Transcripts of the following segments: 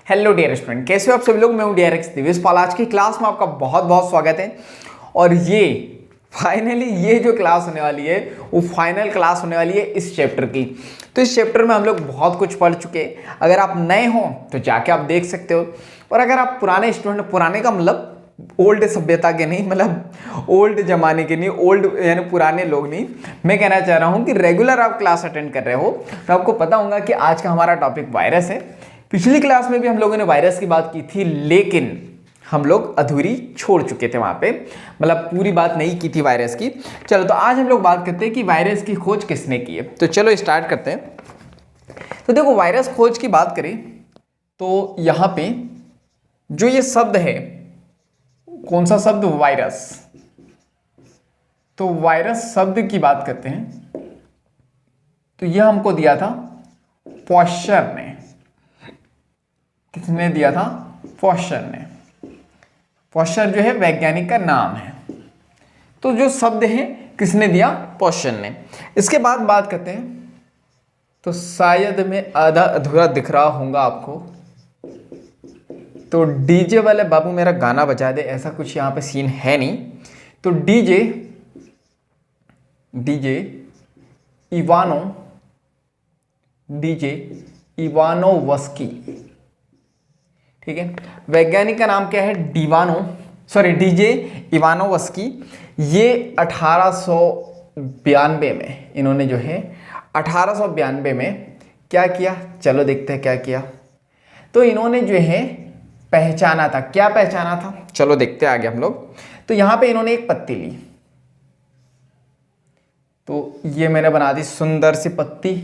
Hello dear student, कैसे हो आप सभी लोग। मैं हूं डीआरएक्स दिवेश पाल। आज की क्लास में आपका बहुत बहुत स्वागत है। और ये फाइनली ये जो क्लास होने वाली है वो फाइनल क्लास होने वाली है इस चैप्टर की। तो इस चैप्टर में हम लोग बहुत कुछ पढ़ चुके हैं। अगर आप नए हो तो जाके आप देख सकते हो, और अगर आप पुराने स्टूडेंट, पुराने का मतलब ओल्ड सभ्यता के नहीं, मतलब ओल्ड जमाने के नहीं, ओल्ड यानी पुराने लोग नहीं, मैं कहना चाह रहा हूँ कि रेगुलर आप क्लास अटेंड कर रहे हो तो आपको पता होगा कि आज का हमारा टॉपिक वायरस है। पिछली क्लास में भी हम लोगों ने वायरस की बात की थी, लेकिन हम लोग अधूरी छोड़ चुके थे वहां पे, मतलब पूरी बात नहीं की थी वायरस की। चलो तो आज हम लोग बात करते हैं कि वायरस की खोज किसने की है। तो चलो स्टार्ट करते हैं। तो देखो, वायरस खोज की बात करें तो यहां पे जो ये शब्द है, कौन सा शब्द, वायरस। तो वायरस शब्द की बात करते हैं तो यह हमको दिया था पॉस्चर ने। किसने दिया था? पॉस्चर ने। पॉस्चर जो है वैज्ञानिक का नाम है। तो जो शब्द है किसने दिया? पॉस्चर ने। इसके बाद बात करते हैं, तो शायद मैं आधा अधूरा दिख रहा हूंगा आपको, तो डीजे वाले बाबू मेरा गाना बजा दे। ऐसा कुछ यहाँ पे सीन है नहीं। तो डीजे इवानोवस्की, ठीक है। वैज्ञानिक का नाम क्या है? DJ Ivanovsky. ये 1892 में इन्होंने जो है 1892 में क्या किया, चलो देखते हैं क्या किया। तो इन्होंने जो है पहचाना था, क्या पहचाना था, चलो देखते हैं आगे हम लोग। तो यहां पे इन्होंने एक पत्ती ली, तो ये मैंने बना दी सुंदर सी पत्ती,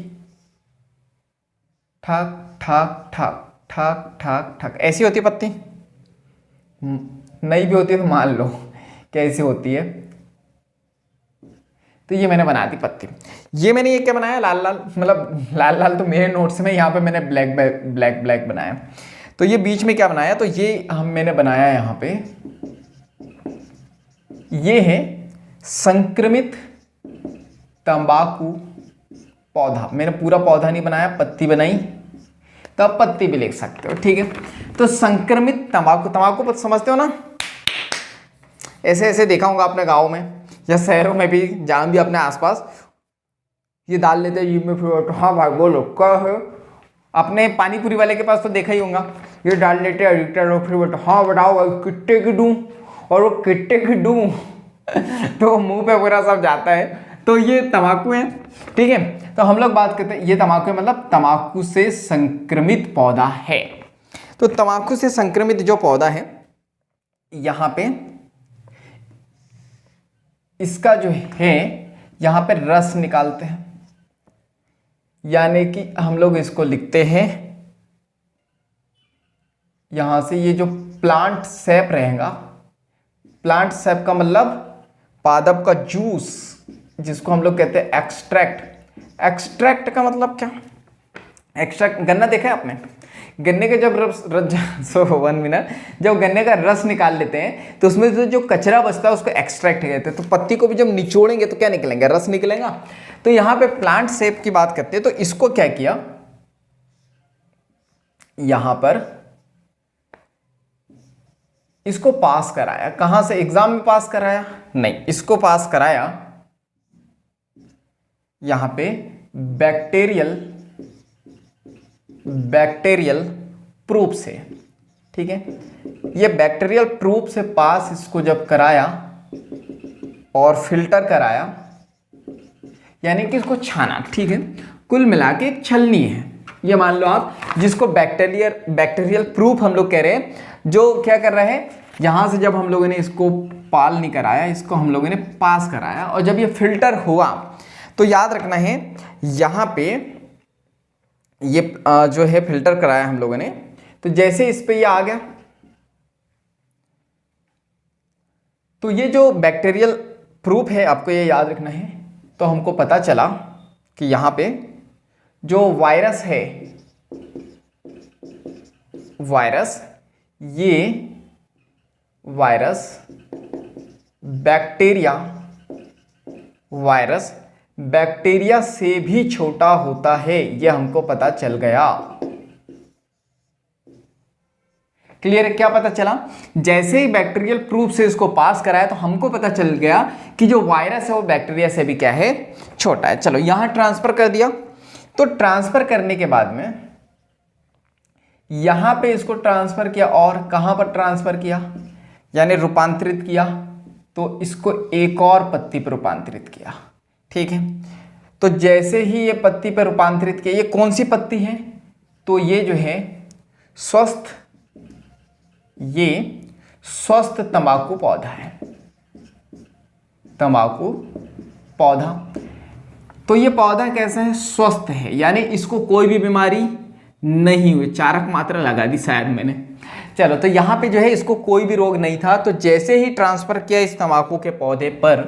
ठाक ठाक ठाक ठाक ठाक ठाक। ऐसी होती है पत्ती, नहीं भी होती है तो मान लो कैसी होती है। तो ये मैंने बना दी पत्ती। ये मैंने ये क्या बनाया, लाल लाल, मतलब लाल लाल तो मेरे नोट्स में, यहाँ पे मैंने ब्लैक ब्लैक ब्लैक बनाया। तो ये बीच में क्या बनाया, तो ये मैंने बनाया यहाँ पे, ये है संक्रमित तंबाकू पौधा। मैंने पूरा पौधा नहीं बनाया, पत्ती बनाई, तो आप पत्ती भी लिख सकते हो, ठीक है। तो संक्रमित तंबाकू समझते हो ना, ऐसे ऐसे देखा होगा आपने गाँव में या शहरों में भी, जहाँ भी अपने आसपास ये डाल लेते हैं जीभ में, फिर हाँ भाई बोलो क्या है। अपने पानी पूरी वाले के पास तो देखा ही होगा, ये डाल लेते हैं एडिटर, और फिर बोलते हाँ बताओ भाई कितने की दूँ, और वो कितने की दूँ तो मुंह पे पूरा सब जाता है। तो ये तंबाकू है, ठीक है। तो हम लोग बात करते हैं, ये तंबाकू है, मतलब तंबाकू से संक्रमित पौधा है। तो तंबाकू से संक्रमित जो पौधा है, यहां पे इसका जो है यहां पे रस निकालते हैं, यानी कि हम लोग इसको लिखते हैं यहां से, ये जो प्लांट सेप रहेगा, प्लांट सेप का मतलब पादप का जूस, जिसको हम लोग कहते हैं एक्सट्रैक्ट। एक्सट्रैक्ट का मतलब क्या? एक्सट्रैक्ट, गन्ना देखा है आपने? गन्ने का जब वन मिनट, जब गन्ने का रस निकाल लेते हैं तो उसमें से जो कचरा बचता है उसको एक्सट्रैक्ट कहते हैं। तो पत्ती को भी जब निचोड़ेंगे तो क्या निकलेंगे? रस निकलेगा। तो यहां पे प्लांट सेप की बात करते हैं, तो इसको क्या किया, यहां पर इसको पास कराया। कहां से? एग्जाम में पास कराया नहीं, इसको पास कराया यहां पे बैक्टीरियल प्रूफ से, ठीक है। ये बैक्टीरियल प्रूफ से पास इसको जब कराया और फिल्टर कराया, यानी कि इसको छाना, ठीक है। कुल मिला के एक छलनी है, ये मान लो आप, जिसको बैक्टीरियल प्रूफ हम लोग कह रहे हैं। जो क्या कर रहे हैं, यहां से जब हम लोगों ने इसको पाल नहीं कराया, इसको हम लोगों ने पास कराया, और जब ये फिल्टर हुआ तो याद रखना है यहां पे ये जो है फिल्टर कराया हम लोगों ने, तो जैसे इस पे ये आ गया, तो ये जो बैक्टीरियल प्रूफ है आपको ये याद रखना है। तो हमको पता चला कि यहां पे जो वायरस है, ये वायरस बैक्टीरिया से भी छोटा होता है, ये हमको पता चल गया। क्लियर है? क्या पता चला, जैसे ही बैक्टीरियल प्रूफ से इसको पास कराया तो हमको पता चल गया कि जो वायरस है वो बैक्टीरिया से भी क्या है, छोटा है। चलो यहां ट्रांसफर कर दिया, तो ट्रांसफर करने के बाद में यहां पे इसको ट्रांसफर किया और कहां पर ट्रांसफर किया, यानी रूपांतरित किया, तो इसको एक और पत्ती पर रूपांतरित किया। ठीक है, तो जैसे ही ये पत्ती पर रूपांतरित किया, ये कौन सी पत्ती है, तो ये जो है स्वस्थ, ये स्वस्थ तंबाकू पौधा है, तंबाकू पौधा। तो ये पौधा कैसा है, स्वस्थ है, यानी इसको कोई भी बीमारी नहीं हुई। चारक मात्रा लगा दी शायद मैंने। चलो, तो यहां पे जो है इसको कोई भी रोग नहीं था, तो जैसे ही ट्रांसफर किया इस तंबाकू के पौधे पर,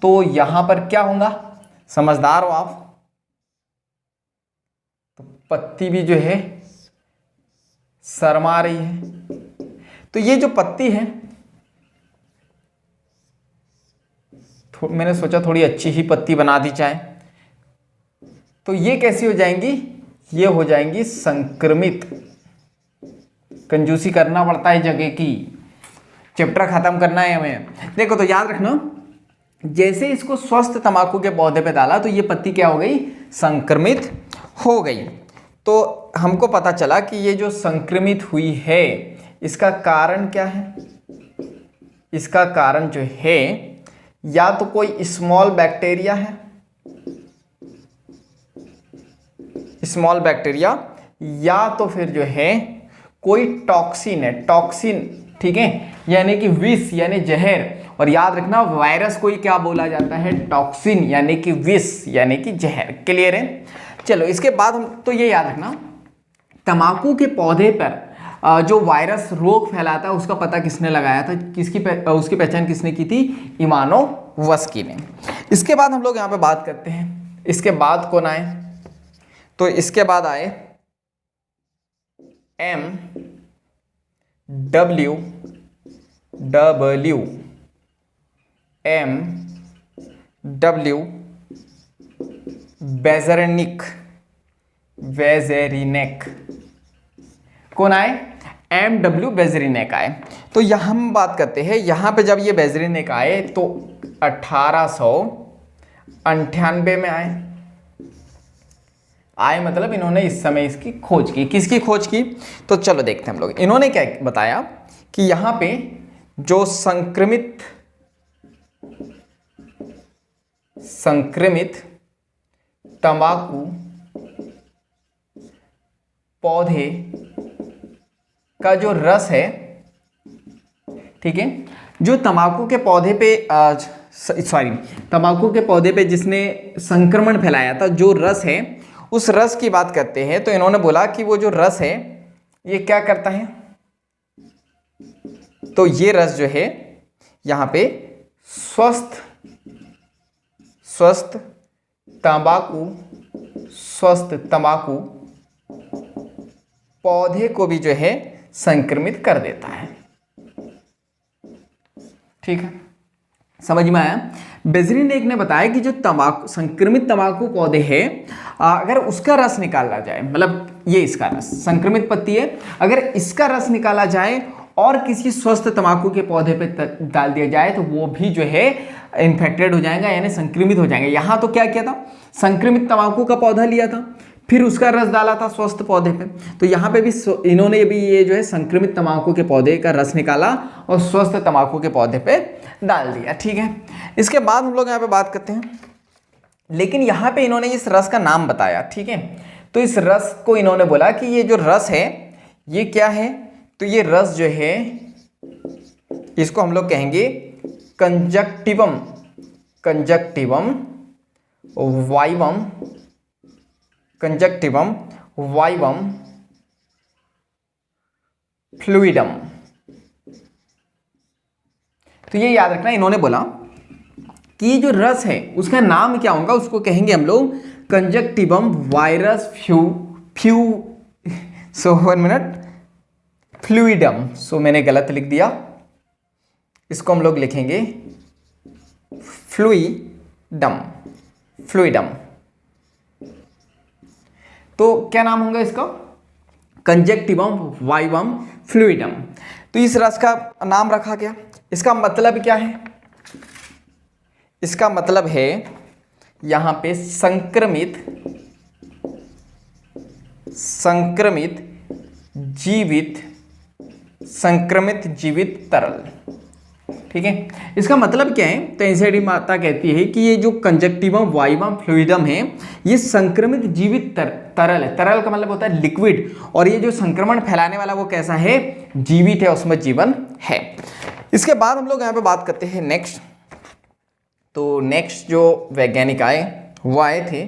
तो यहां पर क्या होगा, समझदार हो आप, तो पत्ती भी जो है शर्मा रही है। तो ये जो पत्ती है, मैंने सोचा थोड़ी अच्छी ही पत्ती बना दी जाए, तो ये कैसी हो जाएंगी, ये हो जाएंगी संक्रमित। कंजूसी करना पड़ता है जगह की, चैप्टर खत्म करना है हमें। देखो तो याद रखना, जैसे इसको स्वस्थ तंबाकू के पौधे पे डाला तो ये पत्ती क्या हो गई, संक्रमित हो गई। तो हमको पता चला कि ये जो संक्रमित हुई है इसका कारण क्या है, इसका कारण जो है या तो कोई स्मॉल बैक्टीरिया है, स्मॉल बैक्टीरिया, या तो फिर जो है कोई टॉक्सिन है, टॉक्सिन। ठीक है, यानी कि विष यानी जहर। और याद रखना वायरस को ही क्या बोला जाता है, टॉक्सिन यानी कि विष यानी कि जहर। क्लियर है? चलो इसके बाद हम तो ये याद रखना, तंबाकू के पौधे पर जो वायरस रोग फैलाता है उसका पता किसने लगाया था, उसकी पहचान किसने की थी, इमानोवस्की ने। इसके बाद हम लोग यहाँ पे बात करते हैं, इसके बाद कौन आए, तो इसके बाद आए MW बेज़ेरिनेक। कौन आए, MW बेज़ेरिनेक आए। तो यहाँ हम बात करते हैं, यहाँ पे जब ये बेज़ेरिनेक आए तो 1898 में आए, मतलब इन्होंने इस समय इसकी खोज की। किसकी खोज की, तो चलो देखते हैं हम लोग। इन्होंने क्या बताया कि यहाँ पे जो संक्रमित तंबाकू पौधे का जो रस है, ठीक है, जो तंबाकू के पौधे पे तंबाकू के पौधे पे जिसने संक्रमण फैलाया था, जो रस है उस रस की बात करते हैं। तो इन्होंने बोला कि वो जो रस है ये क्या करता है, तो ये रस जो है यहाँ पे स्वस्थ तंबाकू पौधे को भी जो है संक्रमित कर देता है। ठीक है, समझ में आया? बेज़ेरिनेक ने बताया कि जो संक्रमित तंबाकू पौधे हैं, अगर उसका रस निकाला जाए, मतलब ये इसका रस, संक्रमित पत्ती है, अगर इसका रस निकाला जाए और किसी स्वस्थ तंबाकू के पौधे पे डाल दिया जाए तो वो भी जो है इन्फेक्टेड हो जाएगा, यानी संक्रमित हो जाएंगे। यहाँ तो क्या किया था, संक्रमित तंबाकू का पौधा लिया था, फिर उसका रस डाला था स्वस्थ पौधे पे। तो यहाँ पे भी इन्होंने भी ये जो है संक्रमित तंबाकू के पौधे का रस निकाला और स्वस्थ तंबाकू के पौधे पे डाल दिया। ठीक है, इसके बाद हम लोग यहाँ पे बात करते हैं, लेकिन यहाँ पे इन्होंने इस रस का नाम बताया। ठीक है, तो इस रस को इन्होंने बोला कि ये जो रस है ये क्या है, तो ये रस जो है इसको हम लोग कहेंगे कंजक्टिवम वाइवम फ्लूइडम। तो ये याद रखना, इन्होंने बोला कि जो रस है उसका नाम क्या होगा, उसको कहेंगे हम लोग कंजक्टिवम वायरस फ्लूइडम। सो मैंने गलत लिख दिया, इसको हम लोग लिखेंगे फ्लूइडम। तो क्या नाम होगा इसका, कंजक्टिवम वाइवम फ्लूइडम। तो इस रस का नाम रखा गया। इसका मतलब क्या है? इसका मतलब है यहाँ पे संक्रमित जीवित तरल। ठीक है, इसका मतलब क्या है? तो एनसीईआरटी माता कहती है कि ये जो कंजक्टिवम वाइवम फ्लूइडम है ये संक्रमित जीवित तरल है। तरल का मतलब होता है लिक्विड, और ये जो संक्रमण फैलाने वाला वो कैसा है? जीवित है, उसमें जीवन है। इसके बाद हम लोग यहाँ पे बात करते हैं नेक्स्ट। तो नेक्स्ट जो वैज्ञानिक आए वो आए थे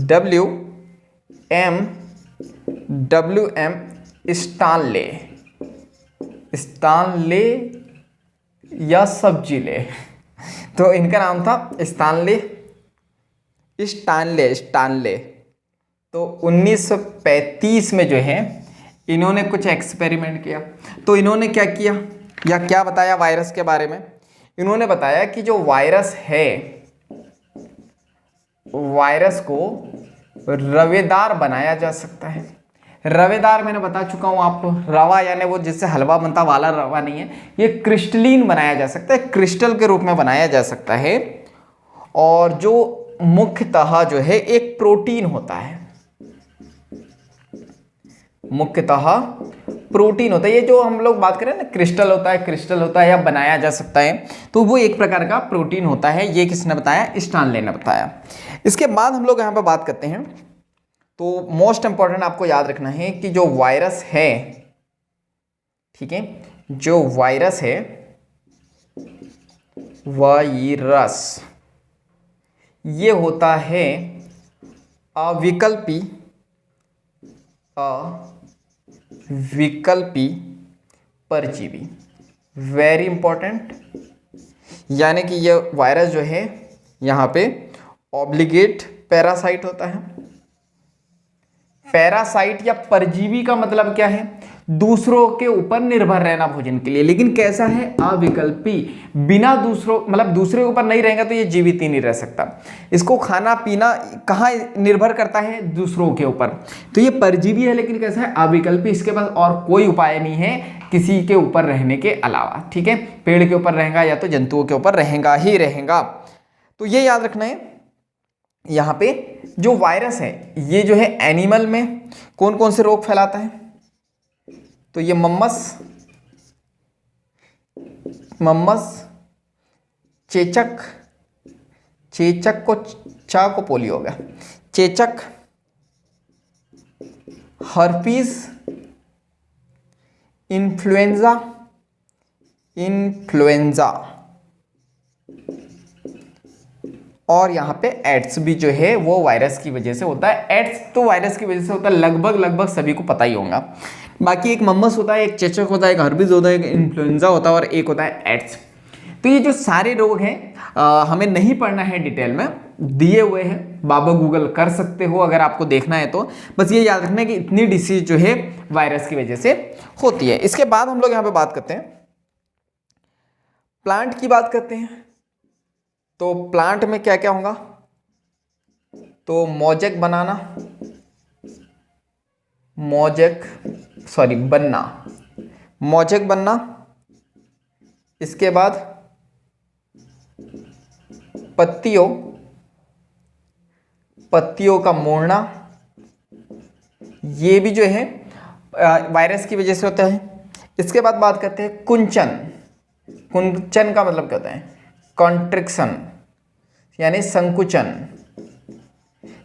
W.M. स्टानले या सब्जीले। तो इनका नाम था स्टानले। तो 1935 में जो है इन्होंने कुछ एक्सपेरिमेंट किया। तो इन्होंने क्या किया या क्या बताया वायरस के बारे में? इन्होंने बताया कि जो वायरस है, वायरस को रवेदार बनाया जा सकता है। रवेदार मैंने बता चुका हूं आपको, रवा यानी वो जिससे हलवा बनता वाला रवा नहीं है, ये क्रिस्टलीन बनाया जा सकता है, क्रिस्टल के रूप में बनाया जा सकता है। और जो मुख्यतः जो है एक प्रोटीन होता है, मुख्यतः प्रोटीन होता है। ये जो हम लोग बात करें ना क्रिस्टल होता है या बनाया जा सकता है, तो वो एक प्रकार का प्रोटीन होता है। ये किसने बताया? स्टानले ने बताया। इसके बाद हम लोग यहाँ पे बात करते हैं। तो मोस्ट इंपॉर्टेंट आपको याद रखना है कि जो वायरस है, ठीक है, जो वायरस है, वायरस ये होता है अविकल्पी परजीवी। Very important. यानी कि ये वायरस जो है यहाँ पे ऑब्लिगेट पैरासाइट होता है। पैरासाइट या परजीवी का मतलब क्या है? दूसरों के ऊपर निर्भर रहना भोजन के लिए, लेकिन कैसा है? अविकल्पी। बिना दूसरों मतलब दूसरे के ऊपर नहीं रहेगा तो ये जीवित ही नहीं रह सकता। इसको खाना पीना कहाँ निर्भर करता है? दूसरों के ऊपर। तो ये परजीवी है, लेकिन कैसा है? अविकल्पी। इसके पास और कोई उपाय नहीं है किसी के ऊपर रहने के अलावा। ठीक है, पेड़ के ऊपर रहेगा या तो जंतुओं के ऊपर रहेगा ही रहेगा। तो ये याद रखना है। यहाँ पे जो वायरस है ये जो है एनिमल में कौन कौन से रोग फैलाता है? तो ये मम्मस, चेचक को पोलियो हो गया, चेचक, हर्पीज, इन्फ्लुएंजा और यहाँ पे एड्स भी जो है वो वायरस की वजह से होता है। एड्स तो वायरस की वजह से होता है, लगभग सभी को पता ही होगा। बाकी एक मम्मस होता है, एक चेचक होता है, एक हर्पीज होता है, एक इन्फ्लुएंजा होता है और एक होता है एड्स। तो ये जो सारे रोग हैं हमें नहीं पढ़ना है डिटेल में, दिए हुए हैं, बाबा गूगल कर सकते हो अगर आपको देखना है तो। बस ये याद रखना है कि इतनी डिसीज जो है वायरस की वजह से होती है। इसके बाद हम लोग यहाँ पे बात करते हैं, प्लांट की बात करते हैं। तो प्लांट में क्या क्या होगा? तो मोजेक बनना। इसके बाद पत्तियों का मुड़ना, ये भी जो है वायरस की वजह से होता है। इसके बाद बात करते हैं कुंचन का मतलब क्या होता है? कॉन्ट्रिक्शन यानी संकुचन।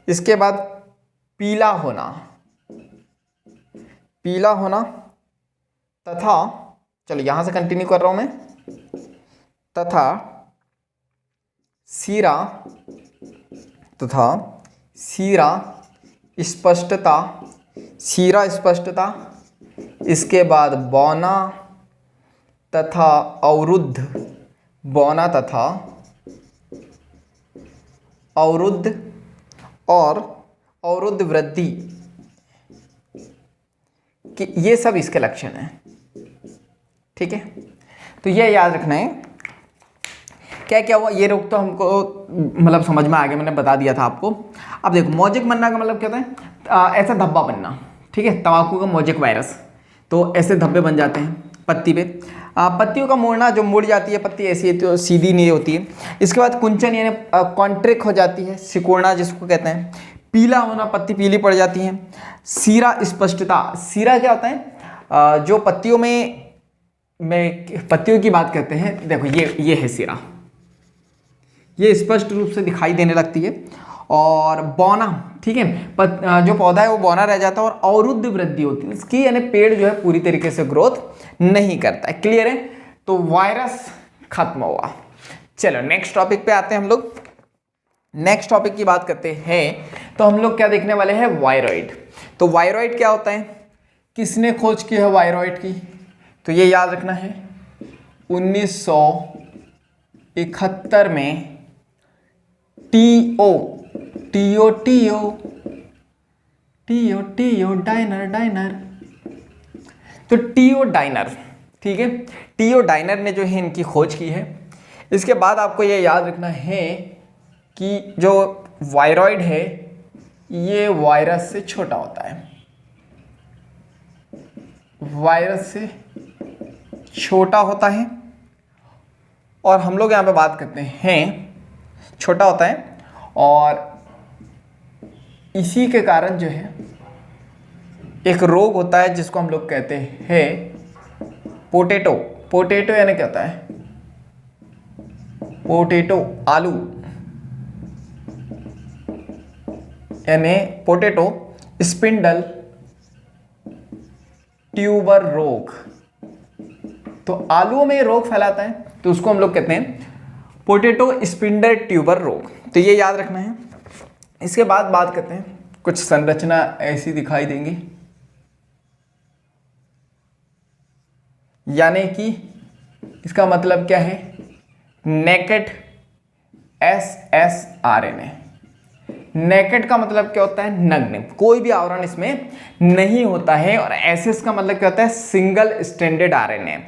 इसके बाद पीला होना तथा, चलो यहां से कंटिन्यू कर रहा हूं मैं, तथा सीरा स्पष्टता। इसके बाद बौना तथा अवरुद्ध और अवरुद्ध वृद्धि, कि ये सब इसके लक्षण हैं। ठीक है, तो ये याद रखना है क्या क्या हुआ। ये रोग तो हमको मतलब समझ में आ गया, मैंने बता दिया था आपको। अब देखो, मोजेक बनना का मतलब क्या होता है? ऐसा धब्बा बनना। ठीक है, तंबाकू का मोजेक वायरस। तो ऐसे धब्बे बन जाते हैं पत्ती पे। पत्तियों का मुड़ना, जो मुड़ जाती है पत्ती ऐसी है तो सीधी नहीं होती है। इसके बाद कुंचन यानी कॉन्ट्रैक्ट हो जाती है, सिकुड़ना जिसको कहते हैं। पीला होना, पत्ती पीली पड़ जाती है। सीरा स्पष्टता, सीरा क्या होता है, जो पत्तियों में पत्तियों की बात करते हैं, देखो ये है सीरा, ये स्पष्ट रूप से दिखाई देने लगती है। और बौना, ठीक है, जो पौधा है वो बौना रह जाता है। और अवरुद्ध वृद्धि होती है इसकी, यानी पेड़ जो है पूरी तरीके से ग्रोथ नहीं करता है। क्लियर है? तो वायरस खत्म हुआ। चलो नेक्स्ट टॉपिक पे आते हैं हम लोग। नेक्स्ट टॉपिक की बात करते हैं तो हम लोग क्या देखने वाले हैं, वायरॉइड। तो वायरॉइड क्या होता है, किसने खोज की है वायरॉइड की, तो ये याद रखना है 1971 में टीओ डाइनर, तो टीओ डाइनर, ठीक है, टीओ डाइनर ने जो है इनकी खोज की है। इसके बाद आपको ये याद रखना है कि जो वायरॉइड है ये वायरस से छोटा होता है, वायरस से छोटा होता है। और हम लोग यहाँ पे बात करते हैं छोटा होता है, और इसी के कारण जो है एक रोग होता है जिसको हम लोग कहते हैं पोटैटो। पोटैटो यानी क्या होता है, पोटैटो आलू, यानी पोटैटो स्पिंडल ट्यूबर रोग। तो आलूओं में रोग फैलाता है तो उसको हम लोग कहते हैं पोटैटो स्पिंडल ट्यूबर रोग। तो ये याद रखना है। इसके बाद बात करते हैं, कुछ संरचना ऐसी दिखाई देंगी, यानी कि इसका मतलब क्या है, नेकेड SsRNA। नेकेड का मतलब क्या होता है, नग्न, कोई भी आवरण इसमें नहीं होता है। और एसएस का मतलब क्या होता है, सिंगल स्ट्रैंडेड RNA,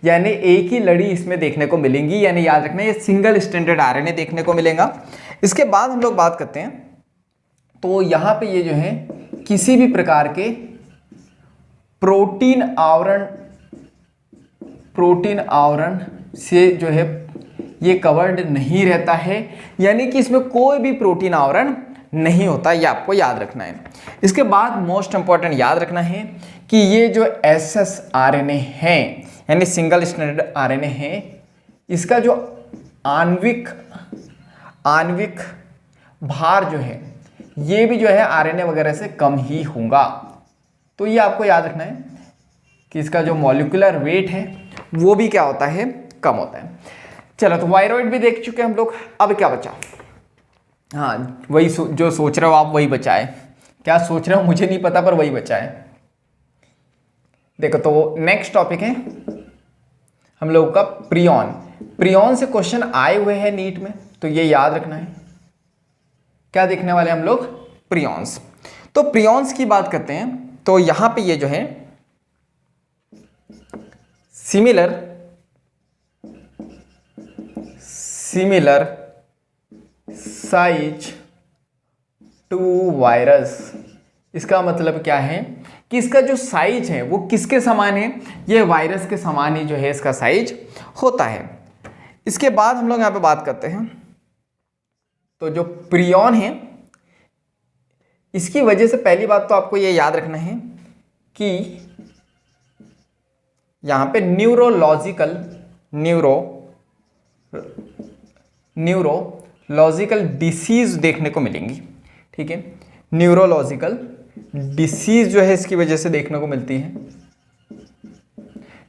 यानी एक ही लड़ी इसमें देखने को मिलेंगी, यानी याद रखना ये सिंगल स्ट्रैंडेड RNA देखने को मिलेगा। इसके बाद हम लोग बात करते हैं तो यहाँ पे ये जो है किसी भी प्रकार के प्रोटीन आवरण से जो है ये कवर्ड नहीं रहता है, यानी कि इसमें कोई भी प्रोटीन आवरण नहीं होता, ये आपको याद रखना है। इसके बाद मोस्ट इंपॉर्टेंट याद रखना है कि ये जो SsRNA है, यानी सिंगल स्ट्रैंडेड RNA है, इसका जो आणविक भार जो है ये भी जो है RNA वगैरह से कम ही होगा। तो ये आपको याद रखना है कि इसका जो मॉलिक्यूलर वेट है वो भी क्या होता है, कम होता है। चलो तो वायरॉइड भी देख चुके हम लोग, अब क्या बचा, हाँ वही जो सोच रहे हो आप वही बचा है। क्या सोच रहे हो मुझे नहीं पता, पर वही बचा है। देखो तो नेक्स्ट टॉपिक है हम लोग का प्रियॉन। प्रियॉन से क्वेश्चन आए हुए हैं नीट में, तो ये याद रखना है। क्या देखने वाले हम लोग, प्रियॉन्स। तो प्रियॉन्स की बात करते हैं तो यहां पे ये जो है सिमिलर साइज टू वायरस। इसका मतलब क्या है कि इसका जो साइज है वो किसके समान है, ये वायरस के समान ही जो है इसका साइज होता है। इसके बाद हम लोग यहाँ पे बात करते हैं तो जो प्रियॉन है इसकी वजह से पहली बात तो आपको ये याद रखना है कि यहाँ पे न्यूरोलॉजिकल डिसीज देखने को मिलेंगी, ठीक है। न्यूरोलॉजिकल डिसीज जो है इसकी वजह से देखने को मिलती है।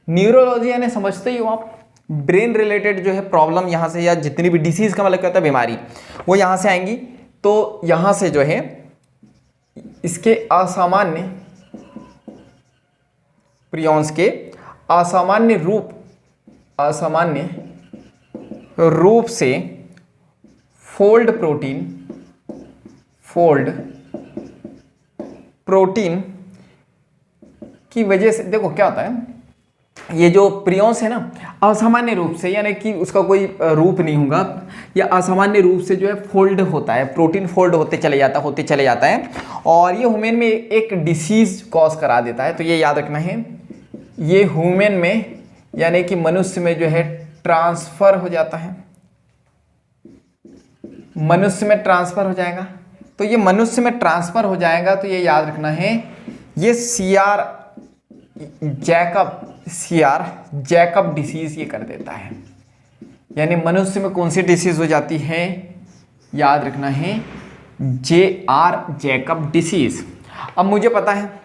न्यूरोलॉजी यानी समझते ही हो आप, ब्रेन रिलेटेड जो है प्रॉब्लम यहाँ से, या जितनी भी डिसीज का मतलब क्या होता है, बीमारी, वो यहाँ से आएंगी। तो यहाँ से जो है इसके असामान्य प्रियॉन्स के असामान्य रूप से फोल्ड प्रोटीन की वजह से, देखो क्या होता है, ये जो प्रियॉन्स है ना, असामान्य रूप से, यानी कि उसका कोई रूप नहीं होगा, या असामान्य रूप से जो है फोल्ड होता है, प्रोटीन फोल्ड होते चले जाता है, और ये ह्यूमन में एक डिसीज कॉज करा देता है। तो ये याद रखना है, ये ह्यूमन में यानी कि मनुष्य में जो है ट्रांसफर हो जाता है, मनुष्य में ट्रांसफर हो जाएगा। तो ये मनुष्य में ट्रांसफर हो जाएगा, तो ये याद रखना है, ये जैकब डिसीज ये कर देता है। यानी मनुष्य में कौन सी डिसीज हो जाती है, याद रखना है, जैकब डिसीज। अब मुझे पता है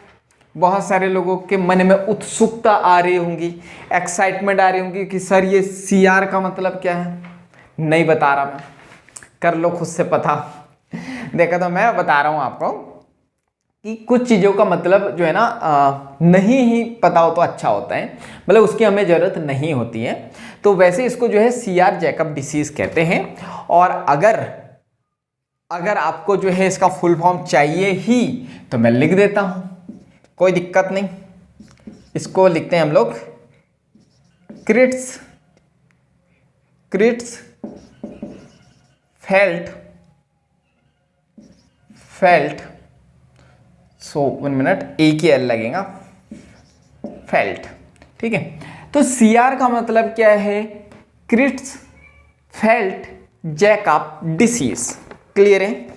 बहुत सारे लोगों के मन में उत्सुकता आ रही होंगी, एक्साइटमेंट आ रही होंगी कि सर ये CR का मतलब क्या है। नहीं बता रहा मैं, कर लो खुद से पता। देखा, तो मैं बता रहा हूँ आपको कि कुछ चीज़ों का मतलब जो है ना नहीं ही पता हो तो अच्छा होता है, मतलब उसकी हमें ज़रूरत नहीं होती है। तो वैसे इसको जो है CR जैकब डिसीज़ कहते हैं। और अगर आपको जो है इसका फुल फॉर्म चाहिए ही तो मैं लिख देता हूँ, कोई दिक्कत नहीं। इसको लिखते हैं हम लोग क्रिट्स फेल्ट सो 1 मिनट, एक ही एल लगेगा, फेल्ट। ठीक है, तो CR का मतलब क्या है, क्रिट्स फेल्ट जैकब डिसीज। क्लियर है,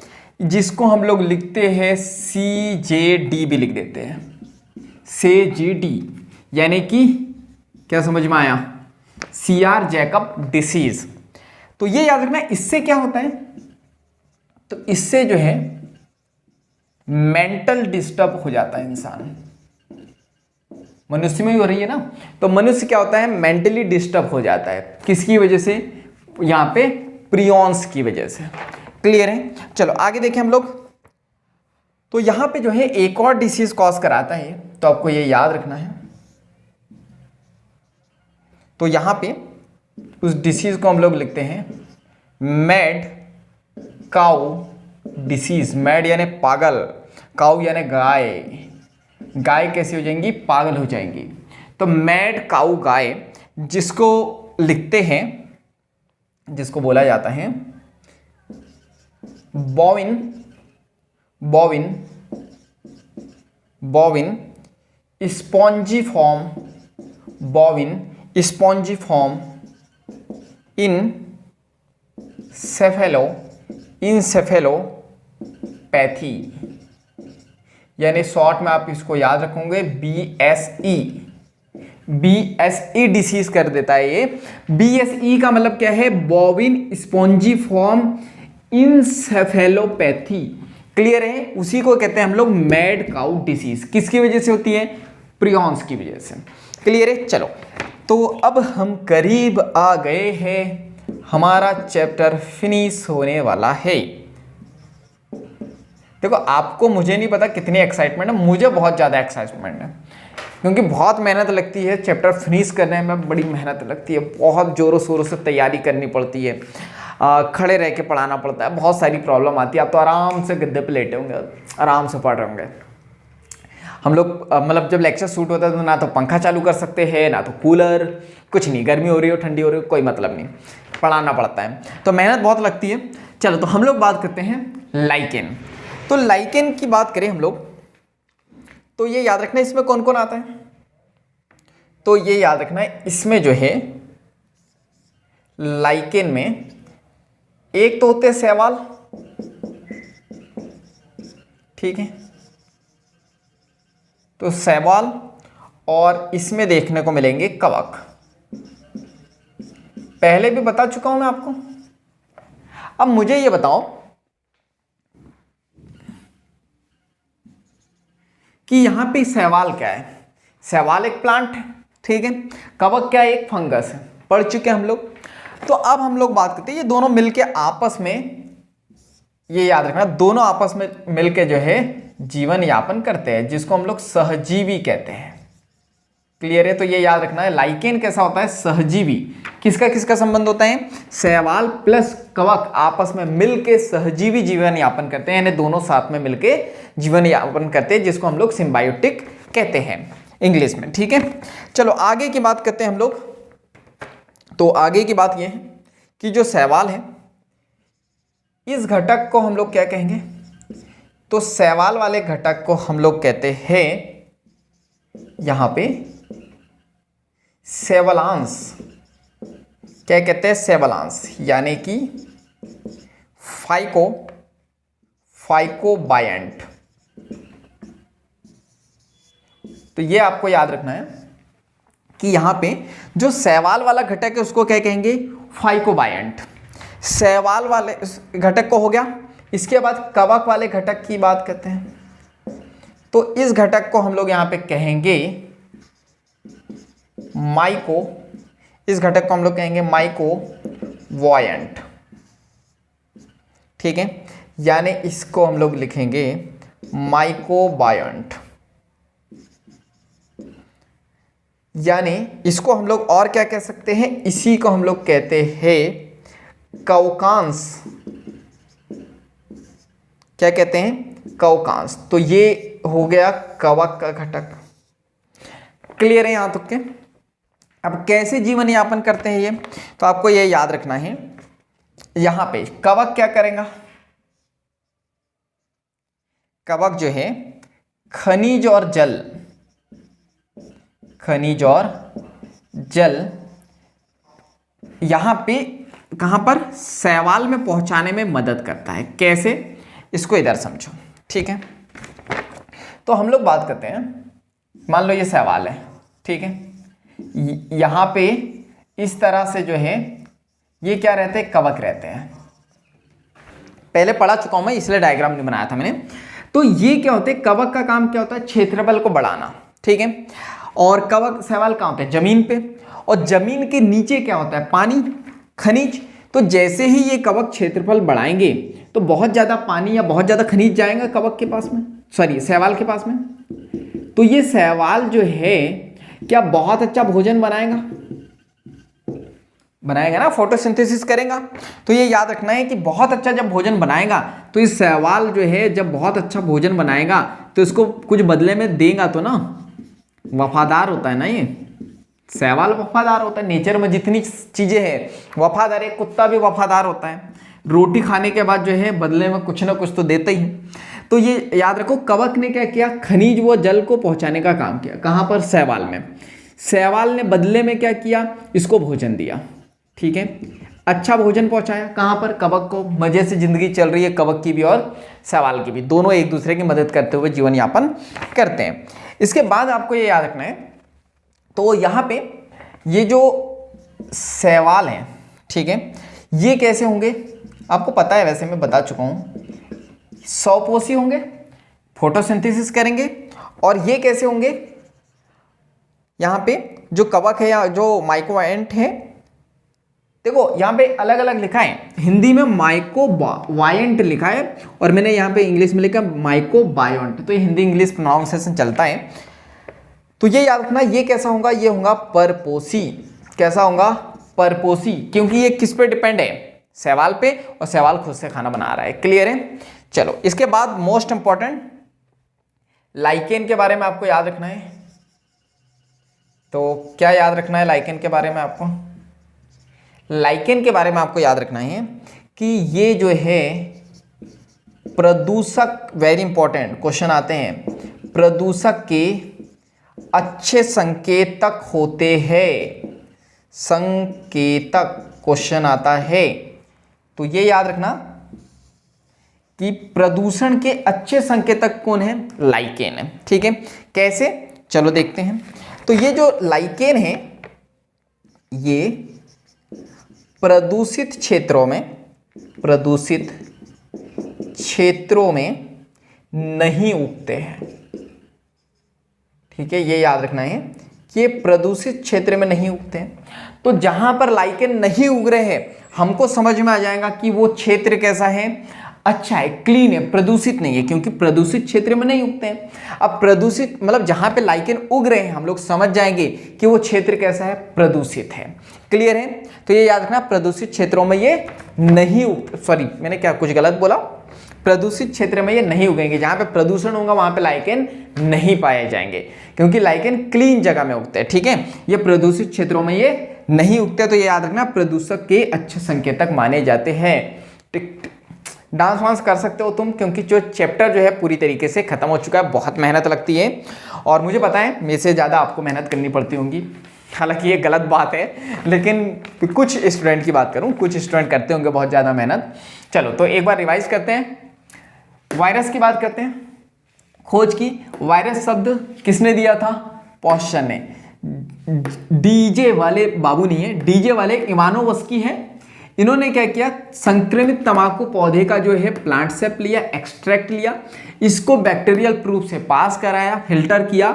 जिसको हम लोग लिखते हैं CJD भी लिख देते हैं, CJD, यानी कि क्या समझ में आया, CR जैकब डिसीज। तो ये याद रखना, इससे क्या होता है, तो इससे जो है मेंटल डिस्टर्ब हो जाता है इंसान। मनुष्य में भी हो रही है ना, तो मनुष्य क्या होता है, मेंटली डिस्टर्ब हो जाता है। किसकी वजह से, यहां पे प्रियॉन्स की वजह से। क्लियर है, चलो आगे देखें हम लोग। तो यहां पे जो है एक और डिसीज कॉज कराता है, तो आपको ये याद रखना है। तो यहां पे उस डिसीज को हम लोग लिखते हैं मैड काउ डिसीज। मैड यानी पागल, काउ यानी गाय, गाय कैसी हो जाएंगी, पागल हो जाएंगी। तो मैड काउ गाय, जिसको लिखते हैं, जिसको बोला जाता है बॉविन स्पॉन्जिफॉर्म इंसेफेलोपैथी, यानी शॉर्ट में आप इसको याद रखोगे BSE डिसीज कर देता है ये। BSE का मतलब क्या है, बॉविन स्पॉन्जिफॉर्म इंसेफेलोपैथी। क्लियर है, उसी को कहते हैं हम लोग मैड काउ डिसीज। किसकी वजह से होती है, प्रियॉन्स की वजह से। क्लियर है, चलो तो अब हम करीब आ गए हैं, हमारा चैप्टर फिनिश होने वाला है। देखो, आपको मुझे नहीं पता कितनी एक्साइटमेंट है, मुझे बहुत ज़्यादा एक्साइटमेंट है, क्योंकि बहुत मेहनत लगती है चैप्टर फिनिश करने में, बड़ी मेहनत लगती है, बहुत ज़ोरों शोरों से तैयारी करनी पड़ती है, खड़े रह के पढ़ाना पड़ता है, बहुत सारी प्रॉब्लम आती है। आप तो आराम से गद्दे पे लेटे होंगे, आराम से पढ़ रहे होंगे। हम लोग मतलब जब लेक्चर शूट होता है तो ना तो पंखा चालू कर सकते हैं, ना तो कूलर, कुछ नहीं, गर्मी हो रही हो ठंडी हो रही हो कोई मतलब नहीं, पढ़ाना पड़ता है, तो मेहनत बहुत लगती है। चलो, तो हम लोग बात करते हैं लाइकेन। तो लाइकेन की बात करें हम लोग, तो ये याद रखना इसमें कौन कौन आता है, तो ये याद रखना है इसमें जो है लाइकेन में एक तो होते हैं शैवाल, ठीक है, तो शैवाल, और इसमें देखने को मिलेंगे कवक। पहले भी बता चुका हूं मैं आपको। अब मुझे ये बताओ कि यहां पे शैवाल क्या है। शैवाल एक प्लांट है, ठीक है, कवक क्या है, एक फंगस है, पढ़ चुके हम लोग। तो अब हम लोग बात करते हैं, ये दोनों मिलके आपस में, ये याद रखना, दोनों आपस में मिलके जो है जीवन यापन करते हैं, जिसको हम लोग सहजीवी कहते हैं। क्लियर है, तो ये याद रखना है, लाइकेन कैसा होता है, सहजीवी। किसका किसका संबंध होता है, शैवाल प्लस कवक आपस में मिलके सहजीवी जीवन यापन करते हैं, यानी दोनों साथ में मिलके जीवन यापन करते हैं, जिसको हम लोग सिम्बायोटिक कहते हैं। इंग्लिश में। ठीक है, चलो आगे की बात करते हैं हम लोग। तो आगे की बात यह है कि जो शैवाल है, इस घटक को हम लोग क्या कहेंगे? तो शैवाल वाले घटक को हम लोग कहते हैं यहां पे सेवलांश। क्या कहते हैं? सेवलांश, यानी कि फाइकोबायंट। तो ये आपको याद रखना है कि यहां पे जो शैवाल वाला घटक है उसको क्या कहेंगे? फाइकोबायंट। शैवाल वाले घटक को हो गया। इसके बाद कवक वाले घटक की बात करते हैं। तो इस घटक को हम लोग यहां पे कहेंगे इस घटक को हम लोग कहेंगे माइकोबायंट। ठीक है, यानी इसको हम लोग लिखेंगे माइकोबायंट। यानी इसको हम लोग और क्या कह सकते हैं? इसी को हम लोग कहते हैं कवकांश। क्या कहते हैं? कवकांश। तो ये हो गया कवक का घटक। क्लियर है यहां तक के? अब कैसे जीवन यापन करते हैं ये, तो आपको ये याद रखना है। यहां पे कवक क्या करेगा? कवक जो है खनिज और जल यहां पे कहां पर? शैवाल में पहुंचाने में मदद करता है। कैसे? इसको इधर समझो। ठीक है, तो हम लोग बात करते हैं, मान लो ये शैवाल है। ठीक है, यहां पे इस तरह से जो है ये क्या रहते हैं? कवक रहते हैं। पहले पढ़ा चुका हूं मैं, इसलिए डायग्राम नहीं बनाया था मैंने। तो ये क्या होते हैं? कवक का काम क्या होता है? क्षेत्रफल को बढ़ाना। ठीक है, और कवक शैवाल कहां होते हैं? जमीन पे। और जमीन के नीचे क्या होता है? पानी, खनिज। तो जैसे ही ये कवक क्षेत्रफल बढ़ाएंगे तो बहुत ज्यादा पानी या बहुत ज्यादा खनिज जाएगा कवक के पास में, सॉरी शैवाल के पास में। तो ये शैवाल जो है क्या बहुत अच्छा भोजन बनाएगा ना, फोटोसिंथेसिस करेगा। तो ये याद रखना है कि बहुत अच्छा जब भोजन बनाएगा तो इस शैवाल जो है जब बहुत अच्छा भोजन बनाएगा तो इसको कुछ बदले में देगा तो ना। वफादार होता है ना ये शैवाल, वफादार होता है। नेचर में जितनी चीजें हैं वफादार है। कुत्ता भी वफादार होता है, रोटी खाने के बाद जो है बदले में कुछ ना कुछ तो देता ही। तो ये याद रखो, कवक ने क्या किया? खनिज व जल को पहुंचाने का काम किया। कहां पर? शैवाल में। शैवाल ने बदले में क्या किया? इसको भोजन दिया। ठीक है, अच्छा भोजन पहुंचाया। कहां पर? कवक को। मजे से जिंदगी चल रही है कवक की भी और शैवाल की भी, दोनों एक दूसरे की मदद करते हुए जीवन यापन करते हैं। इसके बाद आपको ये याद रखना है, तो यहां पे ये जो शैवाल हैं, ठीक है, ये कैसे होंगे? आपको पता है, वैसे मैं बता चुका हूं, स्वपोषी होंगे, फोटोसिंथेसिस करेंगे। और ये कैसे होंगे? यहां पे जो कवक है या जो माइकोबायंट है, देखो यहां पे अलग अलग लिखा है। हिंदी में माइकोबायंट लिखा है और मैंने यहां पे इंग्लिश में लिखा माइकोबायंट। तो ये हिंदी इंग्लिश प्रोनाउंसिएशन चलता है। तो ये याद रखना, ये कैसा होगा? ये होगा परपोषी। कैसा होगा? परपोषी। क्योंकि ये किस पे डिपेंड है? शैवाल पे, और शैवाल खुद से खाना बना रहा है। क्लियर है? चलो इसके बाद मोस्ट इंपॉर्टेंट लाइकेन के बारे में आपको याद रखना है। तो क्या याद रखना है लाइकेन के बारे में आपको? लाइकेन के बारे में आपको याद रखना है कि ये जो है प्रदूषक, वेरी इंपॉर्टेंट क्वेश्चन आते हैं, प्रदूषक के अच्छे संकेतक होते हैं। संकेतक क्वेश्चन आता है, तो ये याद रखना कि प्रदूषण के अच्छे संकेतक कौन है? लाइकेन है। ठीक है, कैसे? चलो देखते हैं। तो ये जो लाइकेन है ये प्रदूषित क्षेत्रों में नहीं उगते हैं। ठीक है, ये याद रखना है कि ये प्रदूषित क्षेत्र में नहीं उगते हैं। तो जहां पर लाइकेन नहीं उग रहे हैं, हमको समझ में आ जाएगा कि वो क्षेत्र कैसा है? अच्छा है, क्लीन है, प्रदूषित नहीं है, क्योंकि प्रदूषित क्षेत्र में नहीं उगते हैं। अब प्रदूषित मतलब जहां पे लाइकेन उग रहे हैं, हम लोग समझ जाएंगे कि वो क्षेत्र कैसा है? प्रदूषित है। क्लियर है? तो ये याद रखना, प्रदूषित क्षेत्रों में ये नहीं उग, सॉरी मैंने क्या कुछ गलत बोला, प्रदूषित क्षेत्र में ये नहीं उगेंगे। जहाँ पे प्रदूषण होगा वहाँ पे लाइकेन नहीं पाए जाएंगे, क्योंकि लाइकेन क्लीन जगह में उगते हैं। ठीक है, ये प्रदूषित क्षेत्रों में ये नहीं उगते, तो ये याद रखना प्रदूषक के अच्छे संकेतक माने जाते हैं। डांस वांस कर सकते हो तुम, क्योंकि जो चैप्टर जो है पूरी तरीके से खत्म हो चुका है। बहुत मेहनत लगती है और मुझे पता है मेरे से ज़्यादा आपको मेहनत करनी पड़ती होंगी, हालांकि ये गलत बात है, लेकिन कुछ स्टूडेंट की बात करूं, कुछ स्टूडेंट करते होंगे बहुत ज़्यादा मेहनत। चलो तो एक बार रिवाइज करते हैं, वायरस की बात करते हैं। खोज की, वायरस शब्द किसने दिया था? पॉस्चर ने। डीजे वाले बाबू नहीं है, डीजे वाले इवानोवस्की है। इन्होंने क्या किया, संक्रमित तंबाकू पौधे का जो है प्लांट सेप लिया, एक्सट्रैक्ट लिया, इसको बैक्टीरियल प्रूफ से पास कराया, फिल्टर किया,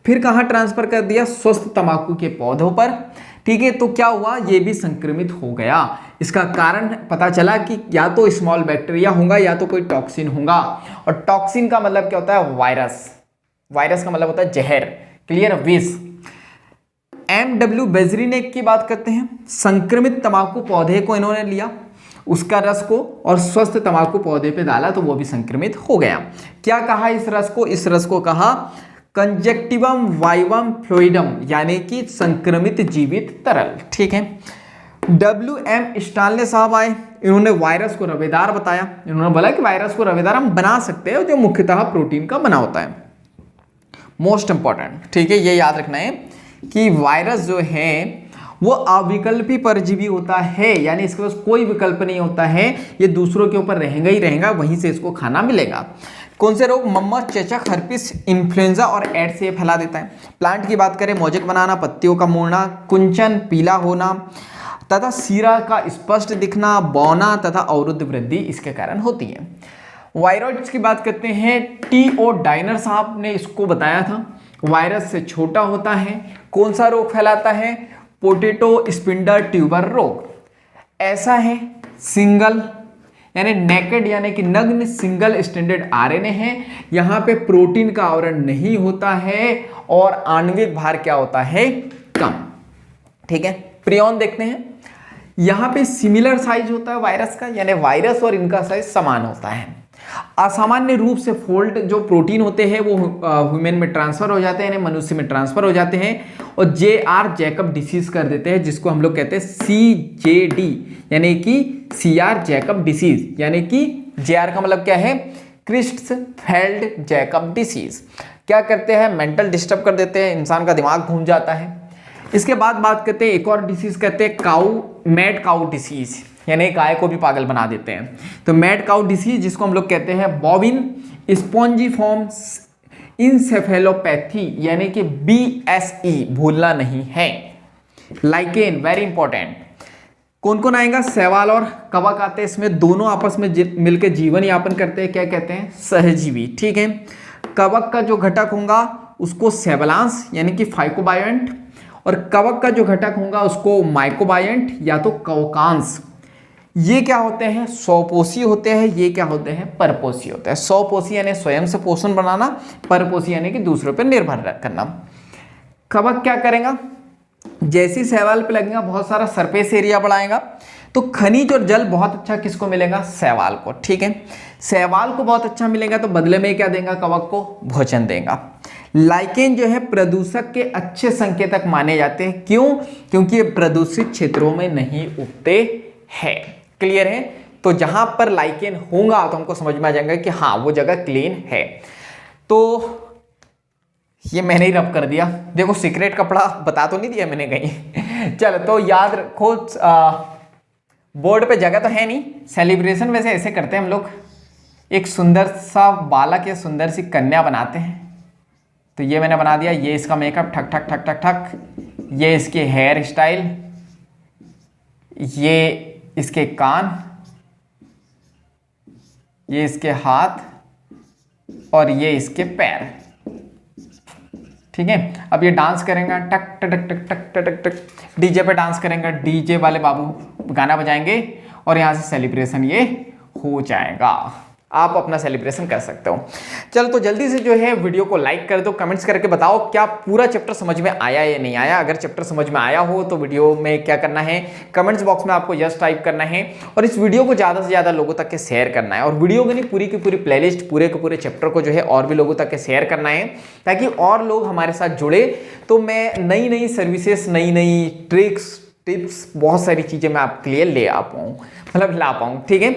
फिर कहाँ ट्रांसफर कर दिया? स्वस्थ तंबाकू के पौधों पर। ठीक है, तो क्या हुआ, ये भी संक्रमित हो गया। इसका कारण पता चला कि या तो स्मॉल बैक्टीरिया होगा या तो कोई टॉक्सिन होगा, और टॉक्सिन का मतलब क्या होता है? वायरस। वायरस का मतलब होता है जहर, क्लियर, विष। M.W. बेजरीनेक की बात करते हैं। संक्रमित तंबाकू पौधे को इन्होंने लिया, उसका रस को, और स्वस्थ तंबाकू पौधे पे डाला तो वो भी संक्रमित हो गया। क्या कहा इस रस को? इस रस को कहा कंजक्टिवम वाइवम फ्लूइडम, यानी कि संक्रमित जीवित तरल। ठीक है, W.M. स्टानले साहब आए, इन्होंने वायरस को रवेदार बताया। इन्होंने बोला कि वायरस को रवेदार हम बना सकते हैं जो मुख्यतः प्रोटीन का बना होता है। मोस्ट इंपॉर्टेंट, ठीक है, ये याद रखना है कि वायरस जो है वो अविकल्पी परजीवी होता है, यानी इसके पास कोई विकल्प नहीं होता है, ये दूसरों के ऊपर रहेगा ही रहेगा, वहीं से इसको खाना मिलेगा। कौन से रोग? मम्मा, चेचक, हर्पिस, इन्फ्लुएंजा और एड्स से फैला देता है। प्लांट की बात करें, मोजेक बनाना, पत्तियों का मुड़ना, कुंचन, पीला होना तथा सीरा का स्पष्ट दिखना, बौना तथा अवरुद्ध वृद्धि इसके कारण होती है। वायरॉइड्स की बात करते हैं, T.O. डाइनर साहब ने इसको बताया था। वायरस से छोटा होता है। कौन सा रोग फैलाता है? पोटैटो स्पिंडल ट्यूबर रोग। ऐसा है सिंगल यानी नेकेड यानी कि नग्न सिंगल स्टैंडर्ड आरएनए है। यहाँ पे प्रोटीन का आवरण नहीं होता है और आणविक भार क्या होता है? कम। ठीक है, प्रियॉन देखते हैं। यहाँ पे सिमिलर साइज होता है वायरस का, यानी वायरस और इनका साइज समान होता है। असामान्य रूप से फोल्ड जो प्रोटीन होते हैं वो ह्यूमन में ट्रांसफर हो जाते हैं, यानी मनुष्य में ट्रांसफर हो जाते हैं और जे.आर. जैकब डिसीज कर देते हैं, जिसको हम लोग कहते हैं CJD, यानी कि CR जैकब डिसीज, यानी कि JR का मतलब क्या है? क्रिस्टफेल्ड जैकब डिसीज। क्या करते हैं? मेंटल डिस्टर्ब कर देते हैं, इंसान का दिमाग घूम जाता है। इसके बाद बात करते हैं एक और डिसीज, कहते हैं मैड काउ डिसीज, यानी गाय को भी पागल बना देते हैं। तो मैड काउ डिसीज, जिसको हम लोग कहते हैं बॉबिन स्पॉन्जिफॉर्म इंसेफेलोपैथी, यानी कि BSE, भूलना नहीं है। Lichen very important. कौन कौन आएगा? शैवाल और कवक आते हैं इसमें, दोनों आपस में मिलकर जीवन यापन करते हैं। क्या कहते हैं? सहजीवी। ठीक है, कवक का जो घटक होगा उसको सेबलांस यानी कि फाइकोबायंट, और कवक का जो घटक होगा उसको माइकोबायंट या तो कवकांस। ये क्या होते हैं? स्वपोषी होते हैं। ये क्या होते हैं? परपोषी होते हैं। स्वपोषी यानी स्वयं से पोषण बनाना, परपोषी यानी कि दूसरों पर निर्भर करना। कवक क्या करेगा? जैसी शैवाल पे लगेगा बहुत सारा सरफेस एरिया बढ़ाएगा, तो खनिज और जल बहुत अच्छा किसको मिलेगा? शैवाल को। ठीक है, शैवाल को बहुत अच्छा मिलेगा तो बदले में क्या देगा? कवक को भोजन देगा। लाइकेन जो है प्रदूषक के अच्छे संकेतक माने जाते हैं। क्यों? क्योंकि ये प्रदूषित क्षेत्रों में नहीं उगते हैं। क्लियर है? तो जहां पर लाइकेन होगा तो हमको समझ में आ जाएगा कि हाँ वो जगह क्लीन है। तो ये मैंने ही रब कर दिया, देखो सीक्रेट कपड़ा बता तो नहीं दिया मैंने कहीं। चलो तो याद रखो, बोर्ड पे जगह तो है नहीं। सेलिब्रेशन वैसे ऐसे करते हैं हम लोग, एक सुंदर सा बालक या सुंदर सी कन्या बनाते हैं। तो ये मैंने बना दिया, ये इसका मेकअप, ठक ठक ठक ठक ठक, ये इसके हेयर स्टाइल, ये इसके कान, ये इसके हाथ और ये इसके पैर। ठीक है, अब ये डांस करेंगे, टक टक टक टक टक टक टक, डीजे पे डांस करेंगे, डीजे वाले बाबू गाना बजाएंगे और यहाँ से सेलिब्रेशन ये हो जाएगा। आप अपना सेलिब्रेशन कर सकते हो। चलो तो जल्दी से जो है वीडियो को लाइक कर दो, कमेंट्स करके बताओ क्या पूरा चैप्टर समझ में आया या नहीं आया। अगर चैप्टर समझ में आया हो तो वीडियो में क्या करना है, कमेंट्स बॉक्स में आपको यस टाइप करना है और इस वीडियो को ज़्यादा से ज़्यादा लोगों तक के शेयर करना है। और वीडियो की नहीं, पूरी की पूरी प्लेलिस्ट, पूरे के पूरे चैप्टर को जो है और भी लोगों तक के शेयर करना है ताकि और लोग हमारे साथ जुड़े, तो मैं नई नई सर्विसेज, नई नई ट्रिक्स, टिप्स, बहुत सारी चीज़ें मैं आपके लिए ले आ पाऊँ, मतलब ला पाऊँ। ठीक है,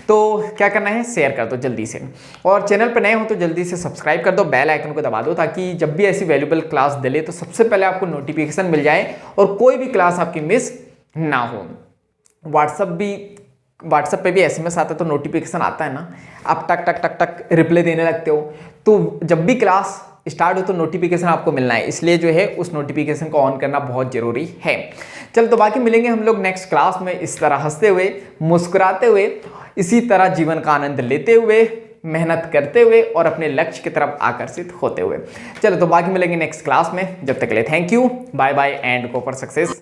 तो क्या करना है, शेयर कर दो जल्दी से, और चैनल पर नए हो तो जल्दी से सब्सक्राइब कर दो, बेल आइकन को दबा दो ताकि जब भी ऐसी वैल्यूबल क्लास डिले तो सबसे पहले आपको नोटिफिकेशन मिल जाए और कोई भी क्लास आपकी मिस ना हो। व्हाट्सएप पे भी एसएमएस आता है तो नोटिफिकेशन आता है ना, आप टक टक टक टक रिप्लाई देने लगते हो, तो जब भी क्लास स्टार्ट हो तो नोटिफिकेशन आपको मिलना है, इसलिए जो है उस नोटिफिकेशन को ऑन करना बहुत जरूरी है। चल तो बाकी मिलेंगे हम लोग नेक्स्ट क्लास में, इस तरह हंसते हुए, मुस्कुराते हुए, इसी तरह जीवन का आनंद लेते हुए, मेहनत करते हुए और अपने लक्ष्य की तरफ आकर्षित होते हुए। चलो तो बाकी मिलेंगे नेक्स्ट क्लास में, जब तक के लिए thank you, bye bye and go for success.